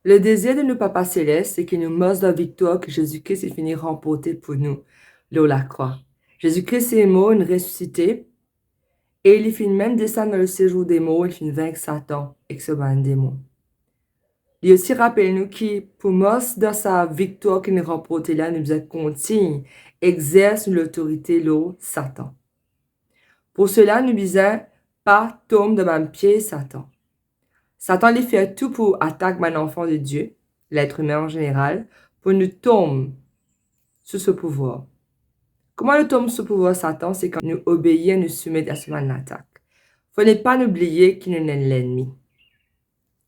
Le désir de nos papas célestes, c'est qu'il nous montre la victoire que Jésus-Christ est venu remporter pour nous, là la croix. Jésus-Christ est mort, il est ressuscité, et il finit même descendre dans le séjour des morts, il finit vaincre Satan et ce ban démon. Il aussi rappelle-nous que pour nous, dans sa victoire qu'il nous remporte là, nous devons continuer, exerce l'autorité là, Satan. Pour cela, nous disons, pas tomber dans mon pied, Satan. Satan lui fait tout pour attaquer mon enfant de Dieu, l'être humain en général, pour nous tomber sous ce pouvoir. Comment nous tomber sous ce pouvoir, Satan? C'est quand nous obéissons, nous soumettons à ce man attaque. Il ne faut pas oublier qu'il nous est l'ennemi.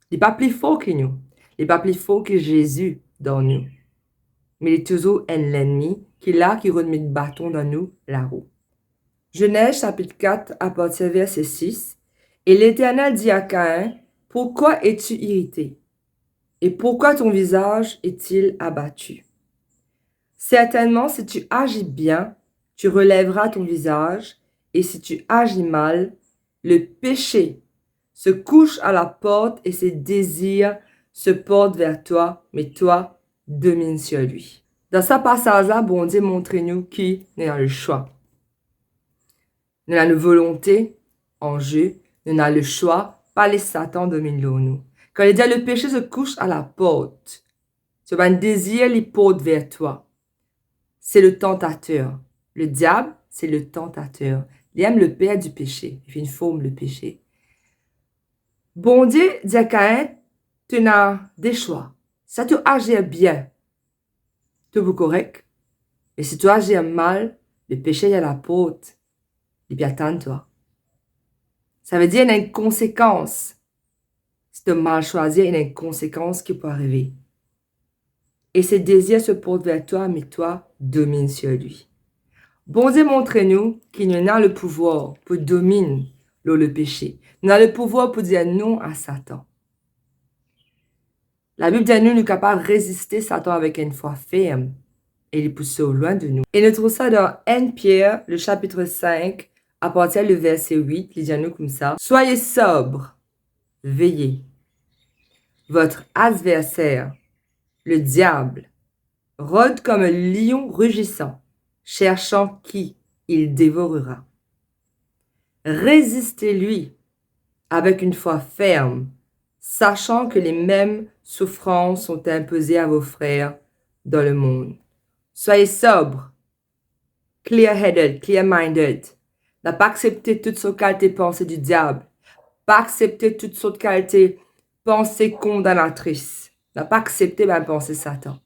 Il n'est pas plus fort que nous. Il n'est pas plus fort que Jésus dans nous. Mais il est toujours un ennemi qui est là, qui remet le bâton dans nous, la roue. Genèse chapitre 4, à partir verset 6. Et l'Éternel dit à Caïn, pourquoi es-tu irrité? Et pourquoi ton visage est-il abattu? Certainement, si tu agis bien, tu relèveras ton visage, et si tu agis mal, le péché se couche à la porte et ses désirs se portent vers toi, mais toi, domine sur lui. Dans ce passage-là, bon Dieu montre-nous qui a le choix. Nous avons une volonté en jeu, nous avons le choix, pas les Satan domine nous. Quand il dit le péché se couche à la porte, c'est un désir qui porte vers toi. C'est le tentateur. Le diable, c'est le tentateur. Il aime le père du péché. Il fait une forme le péché. Bon Dieu dit à Caïn, tu as des choix. Si tu agis bien, tu es correct. Et si tu agis mal, le péché est à la porte. Il peut attendre toi. Ça veut dire qu'il y a une conséquence. Si tu as mal choisi, il y a une conséquence qui peut arriver. Et ses désirs se portent vers toi, mais toi, domine sur lui. Bon Dieu montre-nous qu'il nous a le pouvoir pour dominer le péché. Nous avons le pouvoir pour dire non à Satan. La Bible dit à nous, nous sommes capables de résister Satan avec une foi ferme. Et il pousse au loin de nous. Et nous trouvons ça dans 1 Pierre, le chapitre 5, à partir du verset 8, il dit à nous comme ça. Soyez sobres, veillez. Votre adversaire, le diable, rôde comme un lion rugissant, cherchant qui il dévorera. Résistez-lui avec une foi ferme, sachant que les mêmes souffrances sont imposées à vos frères dans le monde. Soyez sobres, clear-headed, clear-minded. Ne pas accepter toutes sortes de qualités pensées du diable. Pas accepter toutes sortes de qualités pensées condamnatrices. Ne pas accepter ma pensée Satan.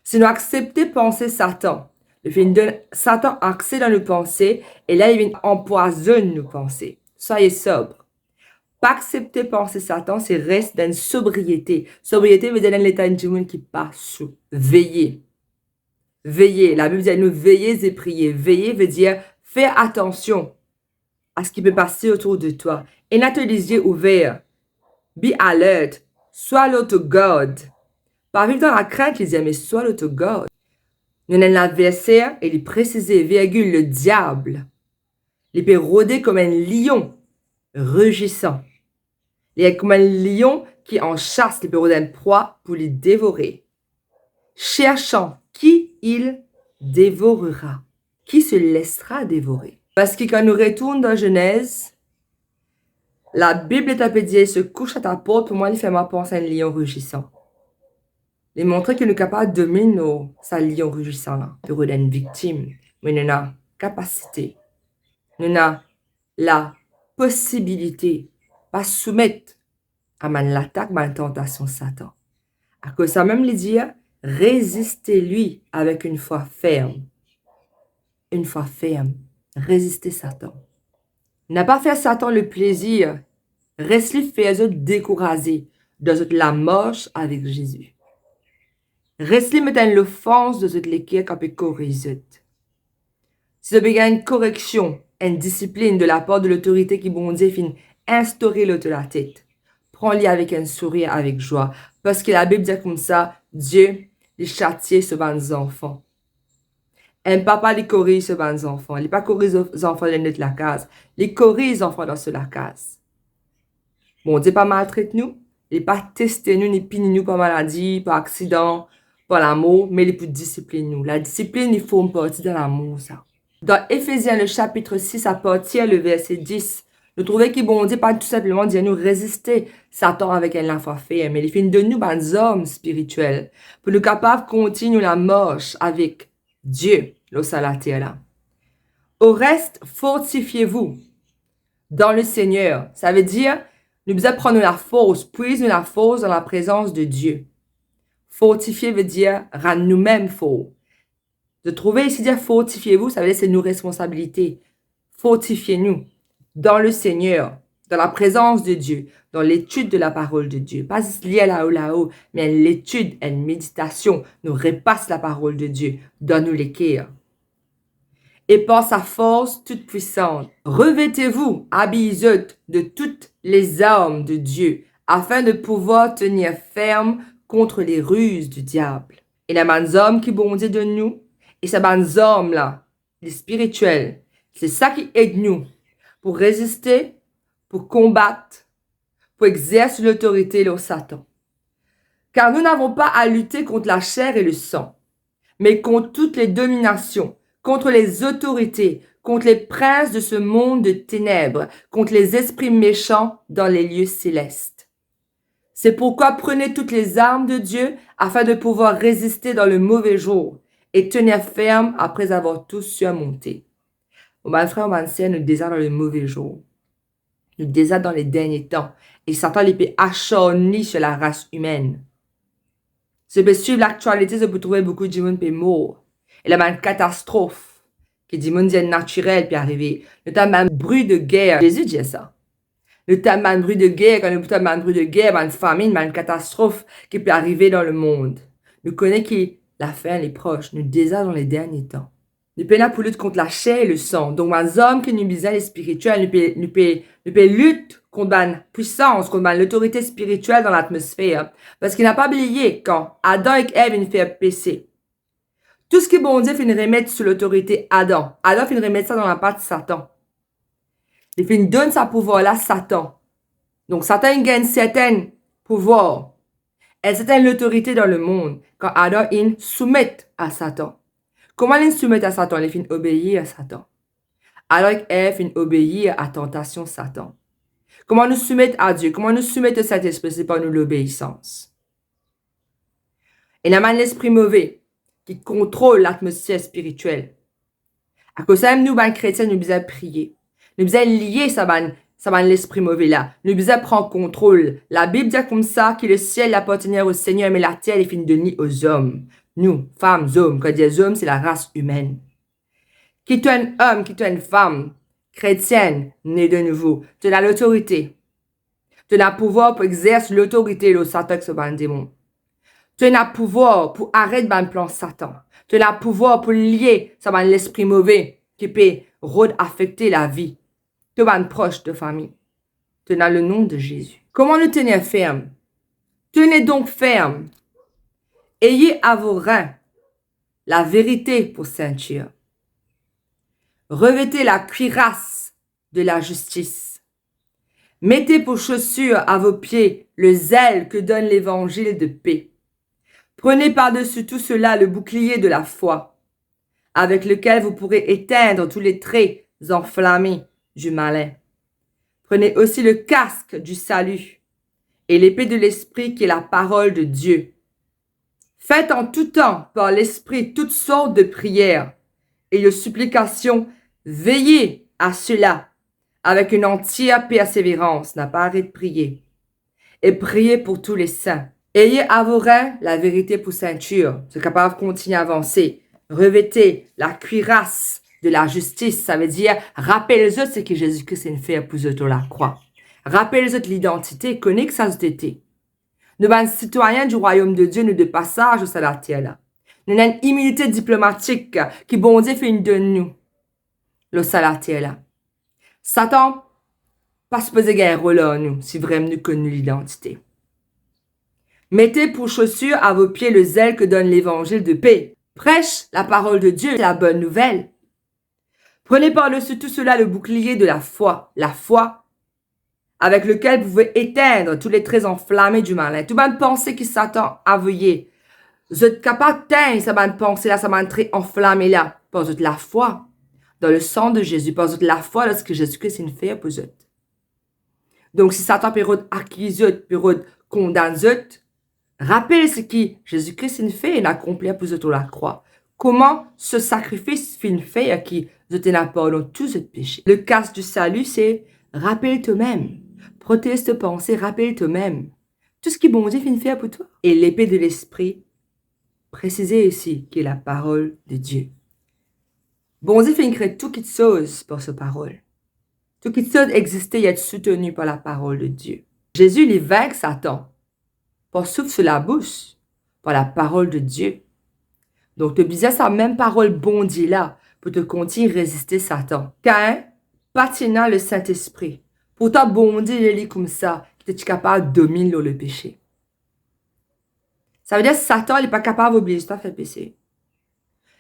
Si nous acceptons penser Satan, le fait de Satan a accès dans nos pensées et là il vient empoisonner nos pensées. Soyez sobres. Pas accepter penser Satan, c'est rester dans une sobriété. Sobriété veut dire dans l'état du monde qui passe sous. Veillez. Veillez. La Bible dit nous veillez et priez. Veillez veut dire fais attention à ce qui peut passer autour de toi. Et n'a les yeux ouverts. Be alert. Sois l'autre God. Pas vivre dans la crainte, il dit, mais sois l'autre God. Nous avons l'adversaire et il précisait, virgule, le diable. Il peut rôder comme un lion rugissant. Il est comme un lion qui en chasse, il peut rôder une proie pour les dévorer. Cherchant qui il dévorera. Qui se laissera dévorer. Parce que quand nous retournons dans Genèse, la Bible est appelée, il se couche à ta porte, pour moi, il fait ma penser à un lion rugissant. Il montre qu'il est capable de dominer sa lion rugissant là, pour être une victime. Mais nous avons la capacité, nous avons la possibilité, pas soumettre à l'attaque, à la tentation de Satan. À cause de ça même, il dit, résistez-lui avec une foi ferme. Une foi ferme. Résistez Satan. N'a pas fait Satan le plaisir. Restez faire eux décourager de la marche avec Jésus. Restez mettre l'offense de l'équerre qui peut corriger. Si vous avez une correction, une discipline de la part de l'autorité qui bon Dieu fin instaurer l'autre la tête, prends-le avec un sourire, avec joie. Parce que la Bible dit comme ça, Dieu, il châtie ce bons enfants. Un papa, il corrige ce bons enfants. Il n'est pas corrige les enfants de la case. Il corrige les enfants dans la case. Bon Dieu pas maltraite nous. Il n'est pas testé nous, ni puni nous par maladie, par accident, par l'amour, mais il est pour discipliner nous. La discipline, il faut une partie de l'amour, ça. Dans Éphésiens, le chapitre 6, à partir le verset 10, nous trouvons qu'il bon Dieu pas tout simplement dire nous résister Satan avec un enfant fait, mais il fait de nous des hommes spirituels pour nous capables de continuer la marche avec Dieu, là, ça la terre là. Au reste, fortifiez-vous dans le Seigneur. Ça veut dire, nous devons prendre la force, puiser la force dans la présence de Dieu. Fortifier veut dire rendre nous-mêmes forts. De trouver ici dire fortifiez-vous, ça veut dire c'est nos responsabilités. Fortifiez-nous dans le Seigneur, dans la présence de Dieu, dans l'étude de la parole de Dieu. Pas lié là-haut, mais l'étude, une méditation, nous repasse la parole de Dieu, donne-nous l'équerre. Et par sa force toute puissante, revêtez-vous, habillez-vous de toutes les armes de Dieu, afin de pouvoir tenir ferme contre les ruses du diable. Et les hommes qui bondissent de nous, et ces hommes-là, les spirituels, c'est ça qui aide nous pour résister, pour combattre, pour exercer l'autorité sur Satan. Car nous n'avons pas à lutter contre la chair et le sang, mais contre toutes les dominations, contre les autorités, contre les princes de ce monde de ténèbres, contre les esprits méchants dans les lieux célestes. C'est pourquoi prenez toutes les armes de Dieu afin de pouvoir résister dans le mauvais jour et tenir ferme après avoir tous surmonté. Mon frère, mon sœur, nous désirons dans le mauvais jour. Nous désirons dans les derniers temps. Et Satan l'épée acharné sur la race humaine. Si vous suivre l'actualité, vous trouvez beaucoup de gens qui sont morts. Et là, une catastrophe qui dit mondial naturel puis arrivé. Notamment un bruit de guerre. Jésus dit ça. Notamment un bruit de guerre, quand nous avons un bruit de guerre, une famine, une catastrophe qui peut arriver dans le monde. Nous connaissons que la fin est proche. Nous désirons dans les derniers temps. Nous sommes là pour lutter contre la chair et le sang. Donc, les hommes qui nous disent les spirituels, nous pouvons lutter contre la puissance, contre l'autorité spirituelle dans l'atmosphère. Parce qu'il n'a pas oublié quand Adam et Ève viennent faire péché. Tout ce qui est bon Dieu finit remettre sous l'autorité Adam. Adam finit remettre ça dans la patte de Satan. Il finit donner sa pouvoir là Satan. Donc, Satan gagne certain pouvoir. Et certaine l'autorité dans le monde. Quand Adam il soumet à Satan. Comment ils soumettent à Satan? Ils finissent obéir à Satan. Alors qu'Ève finit obéir à la tentation de Satan. Comment nous soumettre à Dieu? Comment nous soumettre à cet esprit? C'est par nous l'obéissance. Et il y a l'esprit mauvais qui contrôle l'atmosphère spirituelle. À cause de ça, nous, les chrétiens, nous devons prier. Nous devons lier ça, l'esprit mauvais là. Nous devons prendre contrôle. La Bible dit comme ça que le ciel appartenait au Seigneur, mais la terre est finie de donner aux hommes. Nous, femmes, hommes, quand je dis hommes, c'est la race humaine. Qui tu es un homme, qui tu es une femme, chrétienne, née de nouveau, tu as l'autorité. Tu as le pouvoir pour exercer l'autorité de Satan sur le démon. Tu as le pouvoir pour arrêter le plan Satan. Tu as le pouvoir pour lier ça l'esprit mauvais qui peut affecter la vie. Tu as un proche de famille. Tu as le nom de Jésus. Comment nous tenir ferme? Tenez donc ferme. Ayez à vos reins la vérité pour ceinture. Revêtez la cuirasse de la justice. Mettez pour chaussure à vos pieds le zèle que donne l'évangile de paix. Prenez par-dessus tout cela le bouclier de la foi, avec lequel vous pourrez éteindre tous les traits enflammés du malin. Prenez aussi le casque du salut et l'épée de l'esprit qui est la parole de Dieu. Faites en tout temps par l'Esprit toutes sortes de prières et de supplications. Veillez à cela avec une entière persévérance. N'a pas arrêté de prier. Et priez pour tous les saints. Ayez à vos reins la vérité pour ceinture. C'est capable de continuer à avancer. Revêtez la cuirasse de la justice. Ça veut dire, rappelez-vous ce que Jésus-Christ a fait pour eux sur la croix. Rappelez-vous de l'identité, connaissez que ça a été. Nous sommes citoyens du royaume de Dieu, nous de passage sur la terre là. Nous avons une immunité diplomatique qui bon Dieu fait une de nous. Le salatier là. Satan, pas supposé gagner un rôle en nous, si vraiment nous connaissons l'identité. Mettez pour chaussure à vos pieds le zèle que donne l'évangile de paix. Prêche la parole de Dieu, la bonne nouvelle. Prenez par-dessus tout cela le bouclier de la foi. La foi avec lequel vous pouvez éteindre tous les traits enflammés du malin, toute bonne pensée qui s'attend à veiller. Vous êtes capable d'éteindre cette bonne pensée-là, cette bonne trait enflammé-là, par de la foi dans le sang de Jésus, par de la foi dans ce que Jésus-Christ a fait pour vous. Donc, si Satan peut accuser, peut condamner, rappelez ce que Jésus-Christ a fait et a accompli pour vous la croix. Comment ce sacrifice fin fait à qui vous êtes pardon tous vos péchés. Le casse du salut, c'est rappelle toi-même. Protège tes pensées, rappelle toi-même. Tout ce qui bon Dieu fin fait pour toi. Et l'épée de l'esprit, précisez ici, qui est la parole de Dieu. Bon Dieu fin créer tout qui te chose par sa parole. Tout qui te chose exister et être soutenu par la parole de Dieu. Jésus, il vainc Satan. Par souffle sur la bouche, par la parole de Dieu. Donc, tu disais sa même parole bon Dieu là, pour te continuer à résister Satan. Caïn, patinant le Saint-Esprit. Pourtant, bon Dieu, il est comme ça, que tu es capable de dominer le péché. Ça veut dire que Satan n'est pas capable d'obliger toi à faire péché.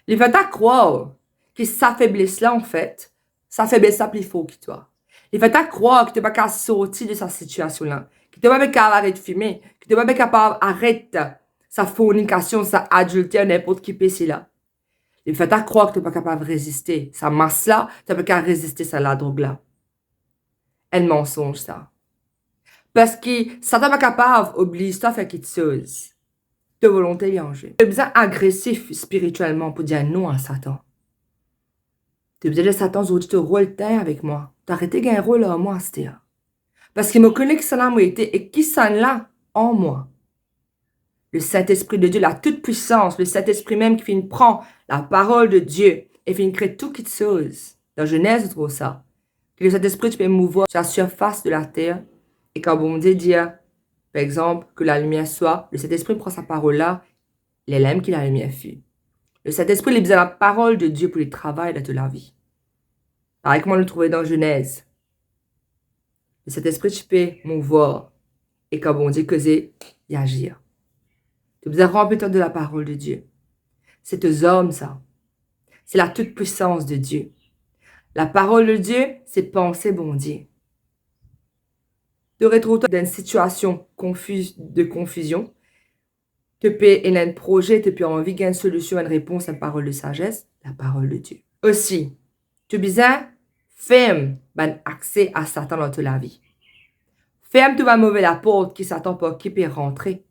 Il va te croire que sa faiblesse-là, en fait, sa faiblesse-là plus fort que toi. Il va te croire que tu n'es pas capable de sortir de sa situation-là, que tu n'es pas capable d'arrêter de fumer, que tu n'es pas capable d'arrêter sa fornication, sa adultère, n'importe qui péché-là. Il va te croire que tu n'es pas capable de résister. Sa masse-là, tu n'es pas capable de résister à la drogue-là. Elle mensonge, ça. Parce que Satan n'est pas capable d'obliger toi à faire quelque chose. De volonté est en jeu. Tu es besoin agressif spirituellement pour dire non à Satan. Tu es besoin de Satan aujourd'hui te rôle terre avec moi. Tu arrêtes de gagner un rôle en moi, c'était. Parce qu'il me connaît qui ça là, moi, et qui ça là en moi. Le Saint-Esprit de Dieu, la toute-puissance, le Saint-Esprit même qui finit prend la parole de Dieu et finit créer tout qui te chose. Dans Genèse, on trouve ça. Que le Saint-Esprit, tu peux mouvoir sur la surface de la terre. Et quand bon Dieu dit, par exemple, que la lumière soit, le Saint-Esprit prend sa parole-là, il aime que la lumière fût. Le Saint-Esprit, il a besoin de la parole de Dieu pour le travail de toute la vie. Alors, comment le trouver dans Genèse? Le Saint-Esprit, tu peux mouvoir. Et quand bon Dieu causait, y agir. Tu as besoin de remplir de la parole de Dieu. C'est aux hommes, ça. C'est la toute-puissance de Dieu. La parole de Dieu, c'est penser bon Dieu. Tu retrouves dans une situation de confusion. Tu peux avoir un projet, tu peux avoir envie d'une solution, une réponse, une parole de sagesse, la parole de Dieu. Aussi, tu as besoin de fermer accès à Satan dans toute la vie. Ferme, tu vas mouver la porte qui Satan peut qui peut rentrer.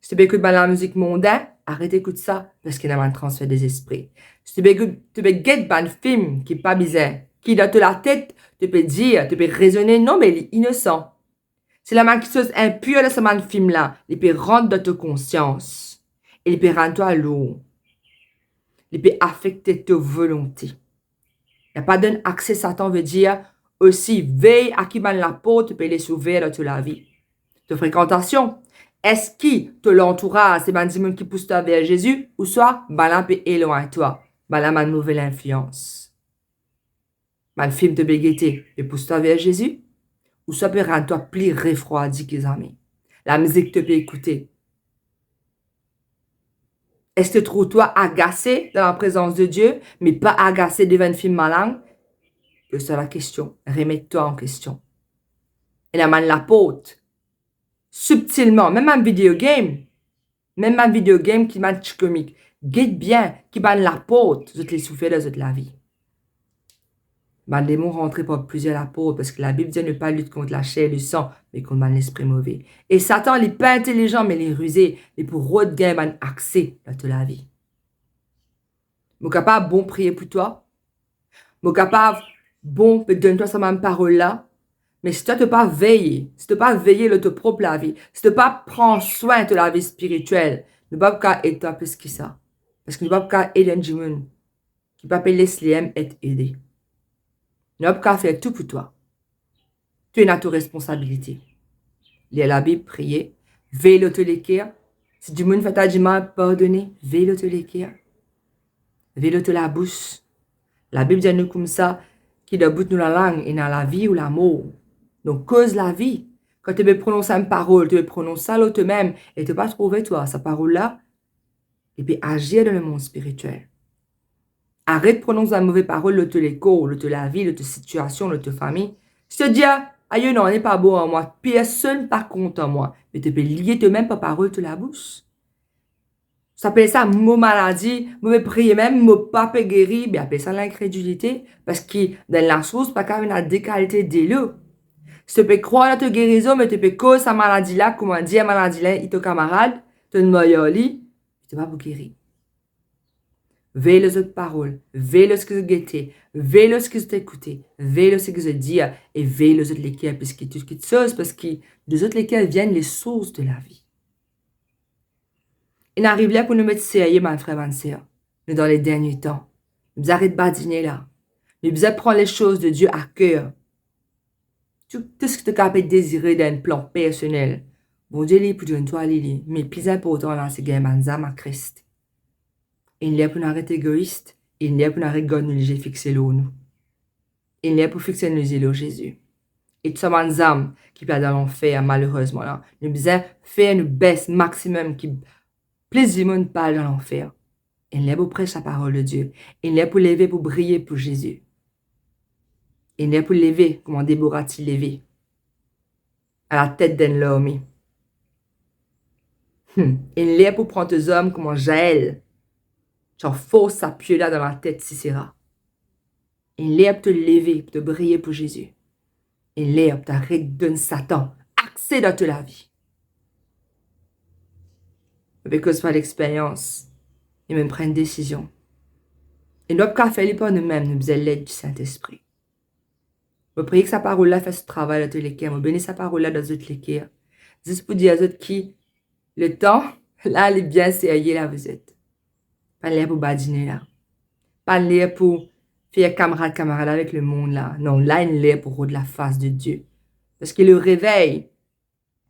Si tu écoutes la musique mondaine, arrête d'écouter ça parce qu'il y a un transfert des esprits. Si tu écoutes un film qui n'est pas bizarre, qui dans la tête, tu peux dire, tu peux raisonner, non, mais il est innocent. C'est la quelque chose impure de ce film-là. Il peut rentrer dans ta conscience. Il peut rendre toi lourd. Il peut affecter ta volonté. Il n'y a pas d'un accès Satan veut dire aussi veille à qui ban la porte, tu peux les s'ouvrir dans toute la vie. De fréquentation. Est-ce que te l'entourage, c'est des gens qui poussent toi vers Jésus, ou soit, balan peut éloigner toi. Balan ma nouvelle influence. Man film te bégueté, et pousse toi vers Jésus, ou soit peut rendre toi plus refroidi qu'ils amis. La musique te peut écouter. Est-ce que tu trouves toi agacé dans la présence de Dieu, mais pas agacé devant un film malin? C'est la question. Remets-toi en question. Et la man la porte. Subtilement, même un vidéo game qui match comique, guette bien, qui ban la porte, je te les souffle de la vie. Ben, les démons rentrent par plusieurs la porte, parce que la Bible dit ne pas lutter contre la chair et le sang, mais contre l'esprit mauvais. Et Satan, il n'est pas intelligent, mais il est rusé, et pour regagner un accès à toute la vie. Mon capable, bon, prier pour toi. Mon capable, bon, donne-toi sa même parole-là. Mais si tu n'as pas veillé, si tu n'as pas veillé de ta propre vie, si tu n'as pas prendre soin de la vie spirituelle, ne pas pas aider toi plus que ça. Parce que ne pas pas aider un gens qui ne pas laisser être aidé. Ne pas pas faire tout pour toi. Tu es dans ta responsabilité. Lire la Bible, prier, veiller de te l'écrire. Si du monde fait ta mal, pardonner, veille de te l'écrire. Veille de te la bouche. La Bible dit nous comme ça, qui doit bout nous la langue et dans la vie ou la mort. Donc, cause la vie. Quand tu veux prononcer une parole, tu veux prononcer ça toi-même et tu ne pas trouver, toi, sa parole-là, et puis agir dans le monde spirituel. Arrête de prononcer une mauvaise parole, de te l'écho, de te la vie, de ta situation, de ta famille. Je te dis, Aïe, non, n'est pas beau en moi. Personne pas content en moi. Mais tu peux lier toi-même par parole de la bouche. Ça appelle ça mot maladie, mauvais prier même, mot pas guéri, mais appelle ça l'incrédulité. Parce que dans la chose, pas quand même la déqualité de l'eau. Si tu peux croire à ta guérison, mais tu peux cause sa maladie là, comment dire maladie là, et ton camarade, tu ne m'as lit, tu vas vous guérir. Veille les autres paroles, veille les ce que vous guettez, veille les ce que vous écoutez, veille les ce que vous dites, et veille les autres lesquels, parce que tout ce qui te sauce, parce que des autres lesquels viennent les sources de la vie. Il arrive là pour nous mettre sérieux, mon frère, ma soeur. Nous dans les derniers temps. Nous arrêtons de badiner là. Nous prendre les choses de Dieu à cœur. Tout ce que tu es capable de désirer d'un plan personnel. Bon Dieu, il pour dire toi, Lili. Mais le plus important là, c'est gagner ma âme à Christ. Il n'est pas pour nous arrêter égoïste. Il n'est pas pour nous arrêter de nous fixer l'eau, nous. Il n'est pas pour fixer nos yeux au Jésus. Et tout ça, ma âme qui peut aller dans l'enfer, malheureusement là. Nous devons faire une baisse maximum qui plaisir de pas aller dans l'enfer. Il n'est pas pour prêcher la parole de Dieu. Il n'est pas pour lever pour briller pour Jésus. Il n'est pas pour lever, comment Déborah t'y levé. À la tête d'un homme. Il n'est pas pour prendre tes hommes comme Jaël. Genre force sa pied là dans la tête Sisera. Il n'est pas pour te lever, pour te briller pour Jésus. Il n'est pas pour t'arrêter de Satan. Accès dans toute la vie. Avec cause par l'expérience, il me prend une décision. Et nous ne pouvons pas faire par nous-mêmes, nous besoin l'aide du Saint-Esprit. Je prie que sa parole-là fasse ce travail dans tous les cas. Je bénis sa parole-là dans toutes les cas. Juste pour dire aux autres qui, le temps, là, il est bien sérieux, là, vous êtes. Pas l'air pour badiner, là. Pas l'air pour faire camarade avec le monde, là. Non, là, il est pour de la face de Dieu. Parce que le réveil,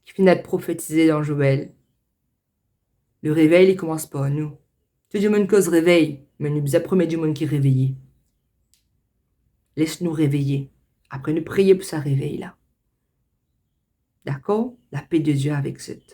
qui finit d'être prophétisé dans Joël, le réveil, il commence par nous. Tout le monde cause réveil, mais nous sommes premier du monde qui est réveillé. Laisse-nous réveiller. Après, nous prier pour sa réveil là. D'accord? La paix de Dieu avec cette.